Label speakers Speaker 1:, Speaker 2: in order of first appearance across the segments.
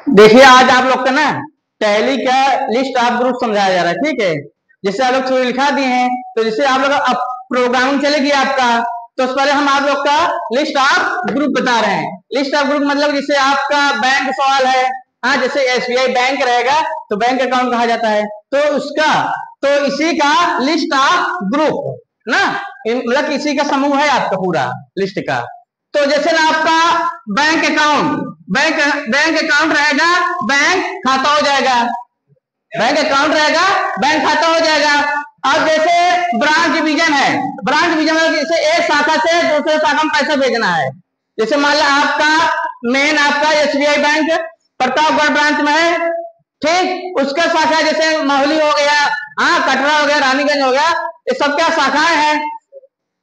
Speaker 1: देखिए आज आप लोग का ना टैली का लिस्ट ऑफ ग्रुप समझाया जा रहा है, ठीक है। जैसे आप लोग थोड़ी लिखा दिए हैं, तो जैसे आप लोग अब प्रोग्रामिंग चलेगी आपका, तो उससे पहले हम आप लोग का लिस्ट ऑफ ग्रुप बता रहे हैं। लिस्ट ऑफ ग्रुप मतलब जैसे आपका बैंक सवाल है, हाँ, जैसे एसबीआई बैंक रहेगा तो बैंक अकाउंट कहा जाता है, तो उसका तो इसी का लिस्ट ऑफ ग्रुप ना, मतलब इसी का समूह है आपका पूरा लिस्ट का। तो जैसे ना आपका बैंक अकाउंट, बैंक अकाउंट रहेगा, बैंक खाता हो जाएगा, बैंक अकाउंट रहेगा, बैंक खाता हो जाएगा। अब जैसे ब्रांच डिवीजन है, ब्रांच डिवीजन मतलब जैसे एक शाखा से दूसरे शाखा में पैसा भेजना है। जैसे मान लो आपका मेन आपका एसबीआई बैंक प्रतापगढ़ ब्रांच में है, ठीक, उसका शाखा जैसे माहुली हो गया, हाँ, कटरा हो गया, रानीगंज हो गया, ये सब क्या शाखाएं हैं।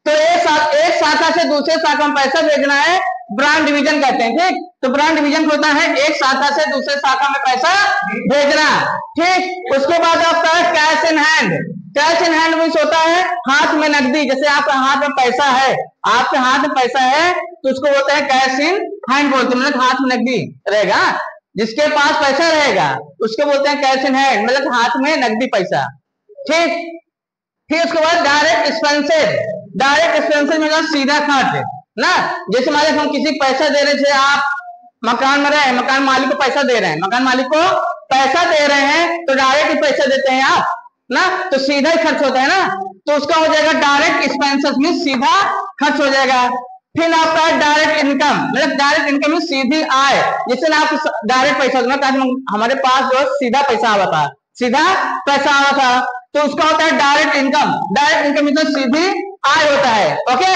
Speaker 1: तो एक शाखा से दूसरे शाखा में पैसा भेजना है, ब्रांच डिवीजन कहते हैं, ठीक। तो ब्रांच डिवीजन होता है एक शाखा से दूसरे शाखा में पैसा भेजना, ठीक। उसके बाद आपका है cash in hand. Cash in hand means होता है हाथ में नकदी। जैसे आपके हाथ में पैसा है, आपके हाथ में पैसा है तो उसको बोलते हैं कैश इन हैंड बोलते हैं, मतलब हाथ में नकदी रहेगा, जिसके पास पैसा रहेगा उसको बोलते हैं कैश इन हैंड, मतलब हाथ में नकदी पैसा, ठीक। फिर उसके बाद डायरेक्ट एक्सपेंसेस। डायरेक्ट एक्सपेंसेस मतलब सीधा खर्च ना। जैसे मान लो हम किसी को पैसा दे रहे थे, आप मकान में रहे, मकान मालिक को पैसा दे रहे हैं, मकान मालिक को पैसा दे रहे हैं तो डायरेक्ट ही पैसा देते हैं आप ना, तो सीधा ही खर्च होता है ना, तो उसका हो जाएगा डायरेक्ट एक्सपेंसेस में सीधा खर्च हो जाएगा। फिर आपका डायरेक्ट इनकम, मतलब डायरेक्ट इनकम में सीधी आय। जैसे ना आप डायरेक्ट पैसा देना, हमारे पास जो सीधा पैसा आवा था, सीधा पैसा आवा था, तो उसका होता है डायरेक्ट इनकम। डायरेक्ट इनकम मतलब सीधी आय होता है, ओके।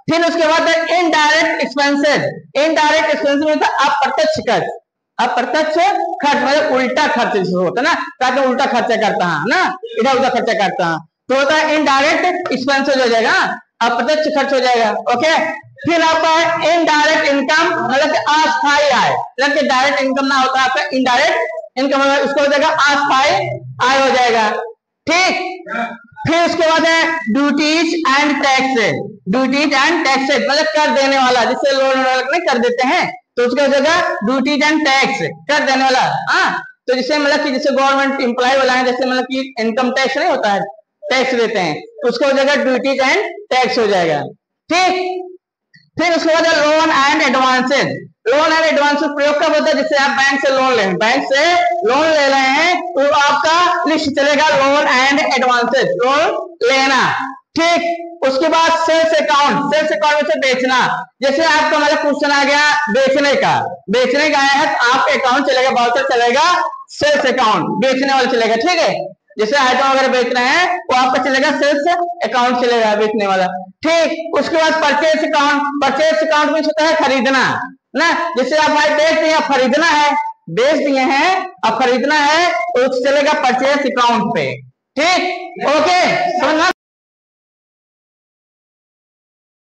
Speaker 1: फिर उसके बाद इनडायरेक्ट एक्सपेंसेस। इनडायरेक्ट एक्सपेंसेस मतलब अप्रत्यक्ष खर्च। अप्रत्यक्ष खर्च मतलब उल्टा खर्च होता है ना, ताकि उल्टा खर्चा करता है ना, इधर उधर खर्चा करता है, तो होता है इनडायरेक्ट एक्सपेंसेस हो जाएगा, अप्रत्यक्ष खर्च हो जाएगा, ओके। फिर आपका है इनडायरेक्ट इनकम, मतलब अस्थायी आय, मतलब डायरेक्ट इनकम ना होता है आपका इनडायरेक्ट इनकम, उसको हो जाएगा अस्थायी आय हो जाएगा, ठीक। फिर उसके बाद है duties and taxes. Duties and taxes मतलब कर देने वाला, जिससे लोन नहीं कर देते हैं तो उसका जगह ड्यूटीज एंड टैक्स, कर देने वाला, हाँ। तो जिससे मतलब कि जैसे गवर्नमेंट एम्प्लॉय वाला है, जैसे मतलब कि इनकम टैक्स नहीं होता है, टैक्स देते हैं, तो उसको जगह ड्यूटीज एंड टैक्स हो जाएगा, ठीक। फिर उसके बाद loan and advances. Loan and advances प्रयोग कब होता है, जैसे आप बैंक से लोन ले, बैंक से लोन ले रहे हैं तो आपका लिस्ट चलेगा लोन एंड एडवांसेस, लोन लेना, ठीक। उसके बाद सेल्स अकाउंट। सेल्स अकाउंट में से बेचना। जैसे आपका मतलब क्वेश्चन आ गया बेचने का, बेचने का आया है तो आपका अकाउंट चलेगा, बाउचर चलेगा, सेल्स अकाउंट बेचने वाला चलेगा, ठीक है। जैसे आइटम वगैरह बेच रहे हैं वो आपका चलेगा सेल्स अकाउंट चलेगा, बेचने वाला, ठीक। उसके बाद परचेस अकाउंट। परचेस अकाउंट में होता है खरीदना ना, जैसे आप भाई बेच दिए, खरीदना है, बेच दिए हैं अब खरीदना है तो चलेगा परचेस अकाउंट पे, ठीक, ओके, समझना।